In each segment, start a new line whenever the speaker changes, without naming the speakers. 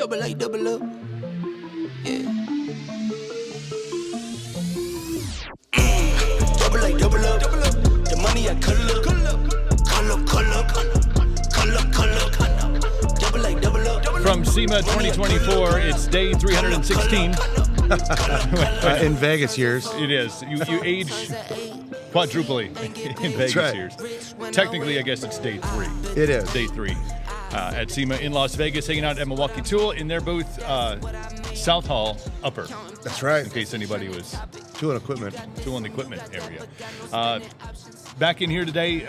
double A, double up. Yeah. Double A, double up. The money I color. Double A, double up.
From SEMA 2024, it's day 316.
In Vegas years.
It is. You age quadruply in Vegas
right.
years. Technically, I guess it's day 3.
It is.
Day 3 at SEMA in Las Vegas, hanging out at Milwaukee Tool in their booth, South Hall Upper.
That's right.
In case anybody was
Tool and equipment.
Tool and equipment area. Back in here today,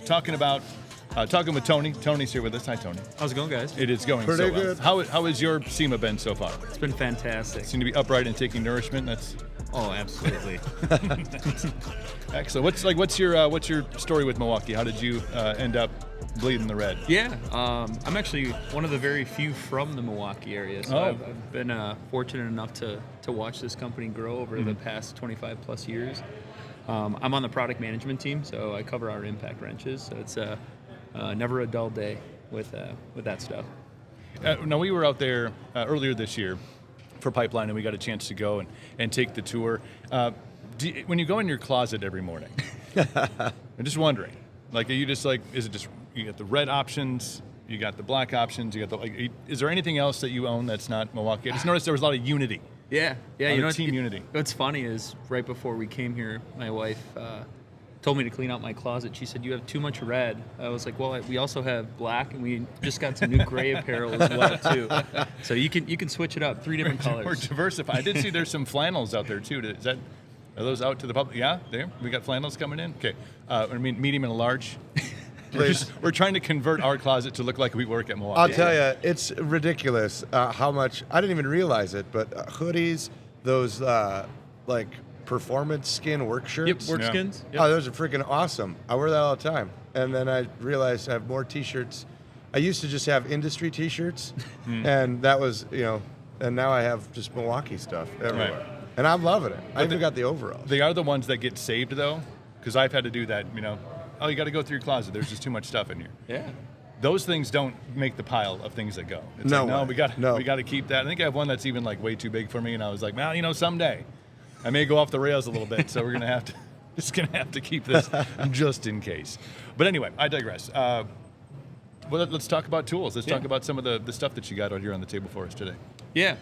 talking with Tony. Tony's here with us. Hi, Tony.
How's it going, guys?
It is going
Pretty
so well.
good.
How has your SEMA been so far?
It's been fantastic.
Seem to be upright and taking nourishment. That's
Oh, absolutely.
excellent. What's your story with Milwaukee? How did you end up bleeding the red?
Yeah, I'm actually one of the very few from the Milwaukee area, so I've been fortunate enough to watch this company grow over the past 25 plus years. I'm on the product management team, so I cover our impact wrenches. So it's never a dull day with that stuff.
Now, we were out there earlier this year for Pipeline, and we got a chance to go and take the tour. When you go in your closet every morning, I'm just wondering, like, are you just like, is it just, you got the red options, you got the black options, you got the, like, is there anything else that you own that's not Milwaukee? I just noticed there was a lot of unity.
Yeah. You know,
team unity.
What's funny is right before we came here, my wife told me to clean out my closet. She said, "You have too much red." I was like, "Well, we also have black, and we just got some new gray apparel as well too. So you can switch it up, 3 different colors."
We're diversified. I did see there's some flannels out there too. Are those out to the public? Yeah, there. We got flannels coming in. Okay, I mean medium and a large. We're trying to convert our closet to look like we work at Milwaukee.
I'll tell you, it's ridiculous how much, I didn't even realize it, but hoodies, those like performance skin work shirts.
Yep, work skins. Yep.
Oh, those are freaking awesome. I wear that all the time. And then I realized I have more t-shirts. I used to just have industry t-shirts, and that was, and now I have just Milwaukee stuff everywhere.
Right.
And I'm loving it. I even got the overalls.
They are the ones that get saved, though, because I've had to do that, Oh, you got to go through your closet. There's just too much stuff in here.
Yeah.
Those things don't make the pile of things that go. It's
No
like,
way.
we got to keep that. I think I have one that's even like way too big for me, and I was like, well, someday I may go off the rails a little bit, so we're gonna have to keep this just in case. But anyway, I digress. Well, let's talk about tools. Let's talk about some of the stuff that you got out here on the table for us today.
Yeah,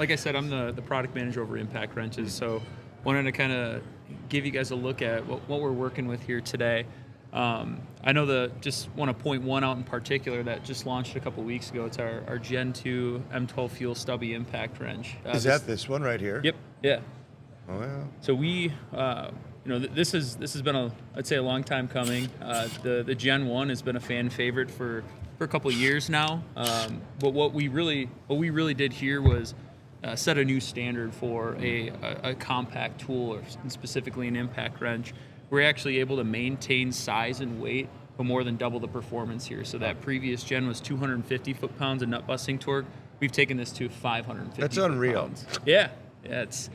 like I said, I'm the product manager over Impact Wrenches, so wanted to kind of give you guys a look at what we're working with here today. I know just want to point one out in particular that just launched a couple weeks ago. It's our Gen 2 M12 Fuel Stubby Impact Wrench.
Is that this one right here?
Yep. Yeah.
Oh, yeah.
So we, this has been I'd say a long time coming. The Gen 1 has been a fan favorite for a couple of years now. But what we really did here was set a new standard for a compact tool, or specifically an impact wrench. We're actually able to maintain size and weight, but more than double the performance here. So that previous gen was 250 foot-pounds of nut busting torque. We've taken this to 550.
That's unreal.
Foot-pounds. Yeah, it's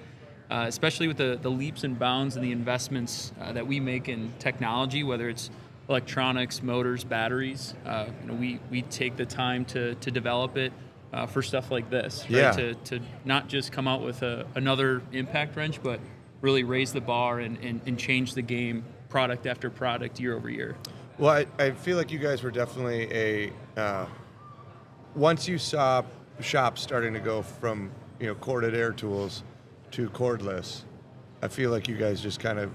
especially with the leaps and bounds and the investments that we make in technology, whether it's electronics, motors, batteries. We take the time to develop it for stuff like this, right?
Yeah.
To not just come out with another impact wrench, but really raise the bar and change the game product after product year over year.
Well, I feel like you guys were definitely once you saw shops starting to go from, corded air tools to cordless, I feel like you guys just kind of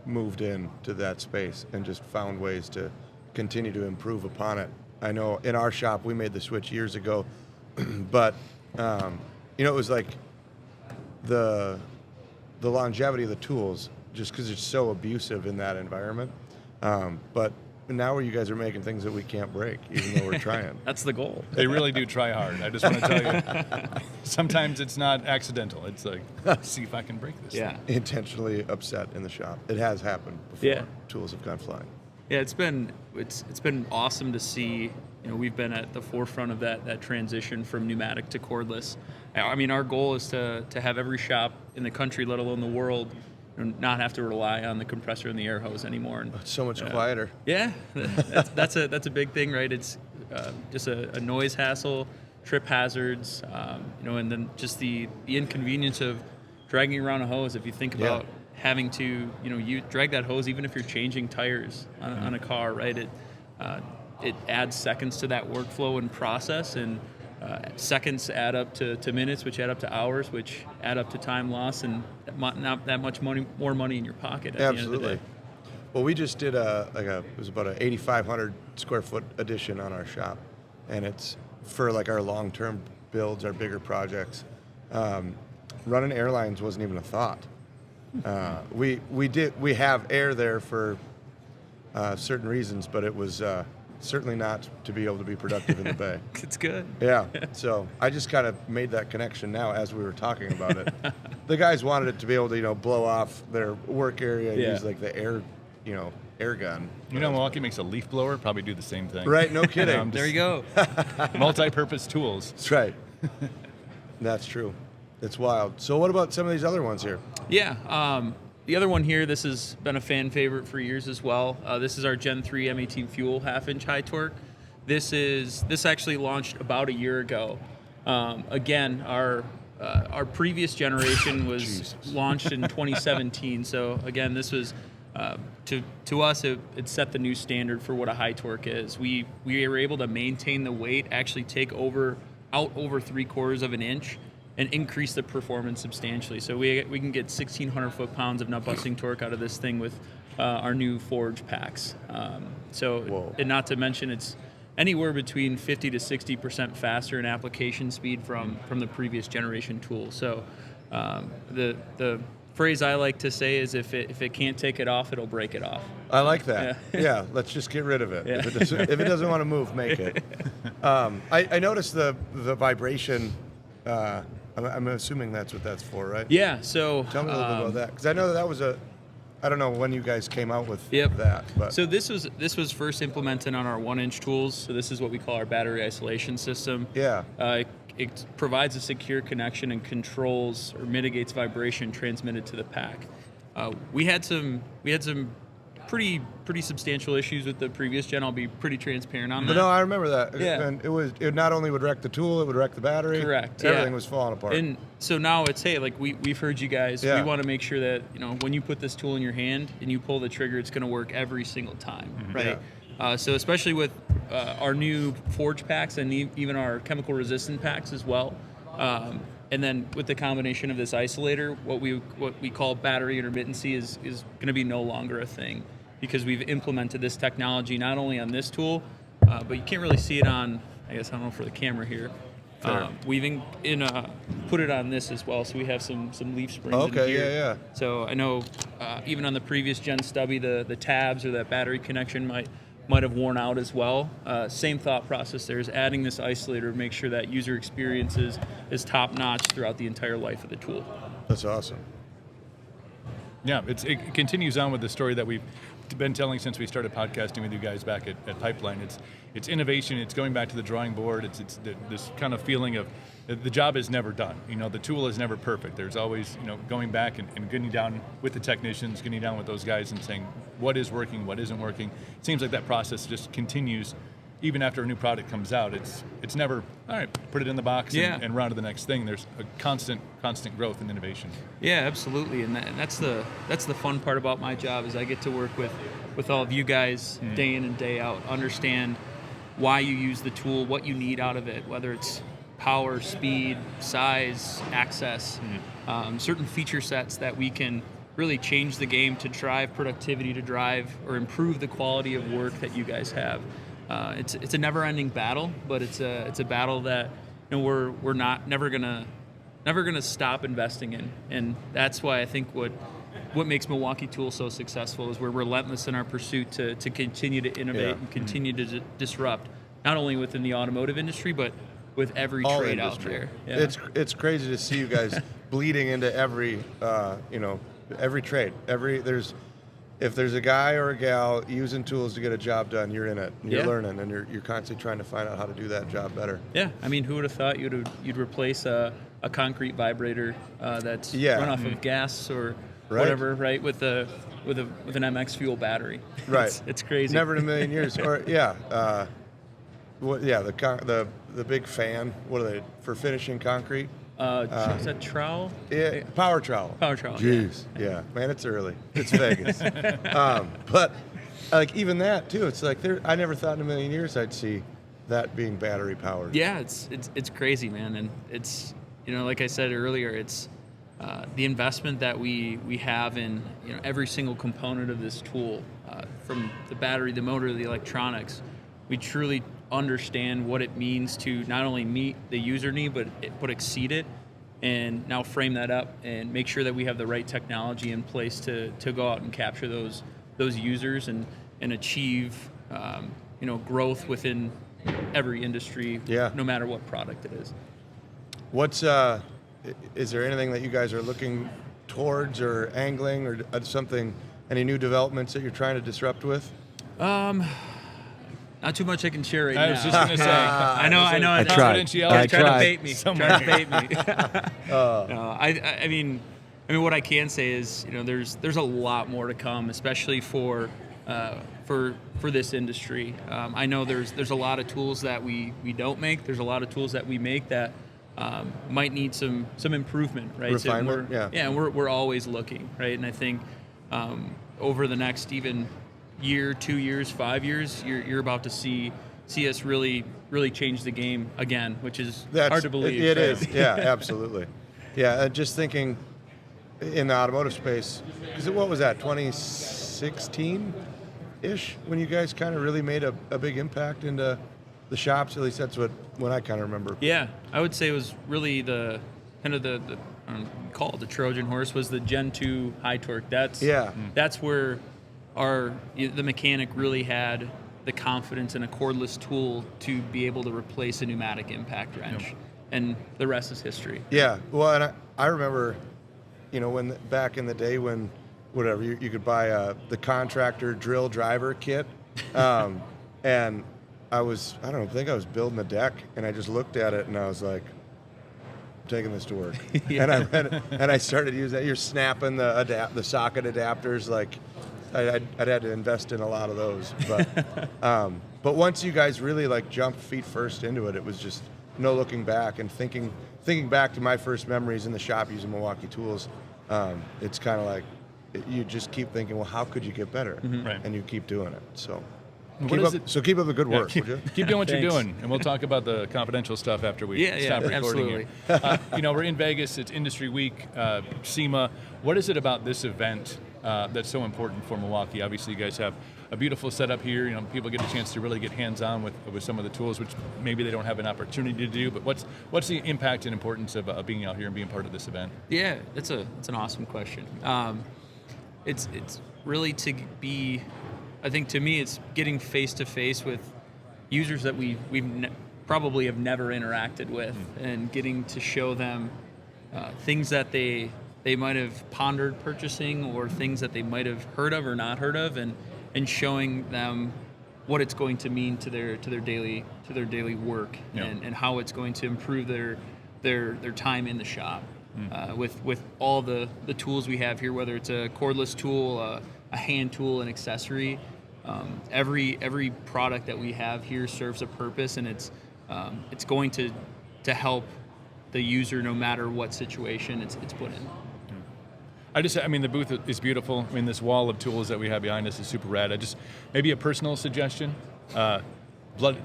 moved into that space and just found ways to continue to improve upon it. I know in our shop, we made the switch years ago, but, it was like the longevity of the tools, just because it's so abusive in that environment. But now you guys are making things that we can't break, even though we're trying.
That's the goal.
They really do try hard. I just want to tell you, sometimes it's not accidental. It's like, see if I can break this.
Yeah.
Intentionally upset in the shop. It has happened before.
Yeah.
Tools have gone flying.
Yeah, it's been awesome to see. We've been at the forefront of that transition from pneumatic to cordless. I mean, our goal is to have every shop in the country, let alone the world, not have to rely on the compressor and the air hose anymore. And
It's so much quieter.
yeah, that's a big thing, right? It's just a noise hassle. trip hazards, and then just the inconvenience of dragging around a hose. If you think about having to, you drag that hose, even if you're changing tires on a car, right? It adds seconds to that workflow and process, and seconds add up to minutes, which add up to hours, which add up to time loss, and not that much more money in your pocket at the end of the day.
Well, we just did it was about an 8,500 square foot addition on our shop, and it's for like our long-term builds, our bigger projects. Running airlines wasn't even a thought. We have air there for certain reasons, but it was certainly not to be able to be productive in the bay.
It's good.
Yeah, so I just kind of made that connection now as we were talking about it. The guys wanted it to be able to, blow off their work area, use like the air, air gun.
Milwaukee makes a leaf blower, probably do the same thing.
Right, no kidding.
There you go.
Multi-purpose tools.
That's right. That's true. It's wild. So what about some of these other ones here?
Yeah. The other one here, this has been a fan favorite for years as well. This is our Gen 3 M18 Fuel half-inch high torque. This actually launched about a year ago. Again, our previous generation was launched in 2017. So again, this was to us it set the new standard for what a high torque is. We were able to maintain the weight, actually take over 3/4 of an inch, and increase the performance substantially. So we can get 1,600 foot-pounds of nut-busting torque out of this thing with our new forge packs. And not to mention, it's anywhere between 50 to 60% faster in application speed from the previous generation tool. So the phrase I like to say is, if it can't take it off, it'll break it off.
I like that. Yeah, let's just get rid of it.
Yeah.
If it doesn't want to move, make it. I noticed the vibration. I'm assuming that's what that's for, right?
Yeah, so...
Tell me a little bit about that, because I know that was I don't know when you guys came out with
Yep.
that. But.
So this was first implemented on our 1-inch tools. So this is what we call our battery isolation system.
Yeah.
It provides a secure connection and controls or mitigates vibration transmitted to the pack. We had some pretty substantial issues with the previous gen. I'll be pretty transparent on that.
But no, I remember that.
Yeah.
And it not only would wreck the tool, it would wreck the battery.
Correct.
Everything
yeah.
was falling apart.
And so now it's, hey, like we've heard you guys.
Yeah.
We want to make sure that, when you put this tool in your hand and you pull the trigger, it's going to work every single time, right?
Yeah.
So especially with our new forge packs and even our chemical resistant packs as well. And then with the combination of this isolator, what we call battery intermittency is going to be no longer a thing, because we've implemented this technology not only on this tool, but you can't really see it on, I don't know for the camera here. We've put it on this as well, so we have some leaf springs in here.
Yeah.
So I know even on the previous gen Stubby, the tabs or that battery connection might have worn out as well. Same thought process there, is adding this isolator to make sure that user experience is top-notch throughout the entire life of the tool.
That's awesome.
Yeah, it continues on with the story that we've been telling since we started podcasting with you guys back at Pipeline. It's innovation. It's going back to the drawing board. It's this kind of feeling of the job is never done. The tool is never perfect. There's always going back and getting down with the technicians, getting down with those guys and saying what is working, what isn't working. It seems like that process just continues even after a new product comes out. It's never, all right, put it in the box and run to the next thing. There's a constant growth and innovation.
Yeah, absolutely, and that's the fun part about my job, is I get to work with all of you guys day in and day out, understand why you use the tool, what you need out of it, whether it's power, speed, size, access, certain feature sets that we can really change the game to drive productivity, to drive or improve the quality of work that you guys have. It's a never-ending battle, but it's a battle that we're never gonna stop investing in, and that's why I think what makes Milwaukee Tool so successful is we're relentless in our pursuit to continue to innovate and continue to disrupt, not only within the automotive industry, but with every
All
trade
industry.
out there. Yeah.
It's crazy to see you guys bleeding into every every trade. If there's a guy or a gal using tools to get a job done, you're in it. You're learning, and you're constantly trying to find out how to do that job better.
Yeah, I mean, who would have thought you'd replace a concrete vibrator that's run off of gas or whatever, right? With an MX fuel battery.
Right.
It's crazy.
Never in a million years. Or What? Yeah, the big fan. What are they for finishing concrete?
Is that trowel?
Yeah, power trowel.
Power trowel.
Jeez, yeah, man, it's early. It's Vegas. But like even that too, it's like I never thought in a million years I'd see that being battery powered.
Yeah, it's crazy, man, and it's like I said earlier, it's the investment that we have in every single component of this tool, from the battery, the motor, the electronics. We truly understand what it means to not only meet the user need, but exceed it, and now frame that up and make sure that we have the right technology in place to go out and capture those users and achieve growth within every industry, no matter what product it is.
What's is there anything that you guys are looking towards or angling or something? Any new developments that you're trying to disrupt with?
Not too much I can share right now.
I was just going to say.
I know.
I tried.
Trying to bait me.
Somewhere.
Trying to bait me. No, I mean, what I can say is, there's a lot more to come, especially for this industry. I know there's a lot of tools that we don't make. There's a lot of tools that we make that might need some improvement, right?
Refinement,
and we're always looking, right? And I think over the next even year, 2 years, 5 years, you're about to see us really change the game again, which is hard to believe.
It
right?
is, yeah, absolutely. Yeah, just thinking in the automotive space, because what was that, 2016-ish, when you guys kind of really made a big impact into the shops? At least that's what I kind of remember.
Yeah, I would say it was really the kind of the call it the Trojan horse was the Gen 2 high torque. That's where the mechanic really had the confidence in a cordless tool to be able to replace a pneumatic impact wrench, and the rest is history.
Yeah, well, and I remember, when back in the day when whatever you could buy the contractor drill driver kit, and I think I was building a deck, and I just looked at it and I was like, I'm taking this to work. and I started using that. You're snapping the socket adapters like. I'd had to invest in a lot of those, but once you guys really like jumped feet first into it, it was just no looking back. And thinking back to my first memories in the shop using Milwaukee Tools, it's kind of like you just keep thinking, well, how could you get better?
Right.
And you keep doing it. So keep up the good work.
Keep doing what you're doing, and we'll talk about the confidential stuff after we stop recording
absolutely.
here. We're in Vegas. It's Industry Week, SEMA. What is it about this event that's so important for Milwaukee? Obviously, you guys have a beautiful setup here. People get a chance to really get hands-on with some of the tools, which maybe they don't have an opportunity to do. But what's the impact and importance of being out here and being part of this event?
Yeah, it's an awesome question. It's really to be. I think to me, it's getting face-to-face with users that we've probably have never interacted with, and getting to show them things that they might have pondered purchasing, or things that they might have heard of or not heard of, and showing them what it's going to mean to their daily work, and how it's going to improve their time in the shop. With all the tools we have here, whether it's a cordless tool, a hand tool, an accessory. Every product that we have here serves a purpose, and it's going to help the user no matter what situation it's put in.
The booth is beautiful. This wall of tools that we have behind us is super rad. Maybe a personal suggestion.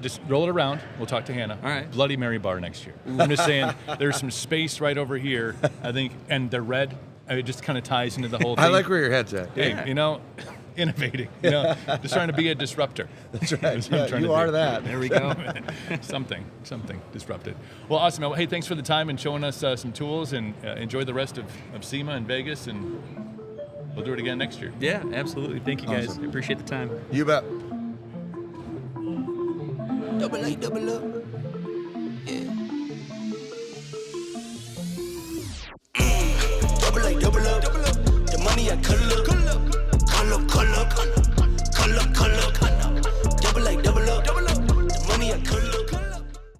Just roll it around. We'll talk to Hannah.
All right.
Bloody Mary bar next year. I'm just saying, there's some space right over here, I think, and they're red. It just kind of ties into the whole thing.
I like where your head's at.
Hey, innovating. Just trying to be a disruptor.
That's right. You are that.
There we go. something disrupted. Well, awesome. Well, hey, thanks for the time and showing us some tools, and enjoy the rest of SEMA in Vegas, and we'll do it again next year.
Yeah, absolutely. Thank you, guys.
Awesome.
I appreciate the time.
You bet.
Double up.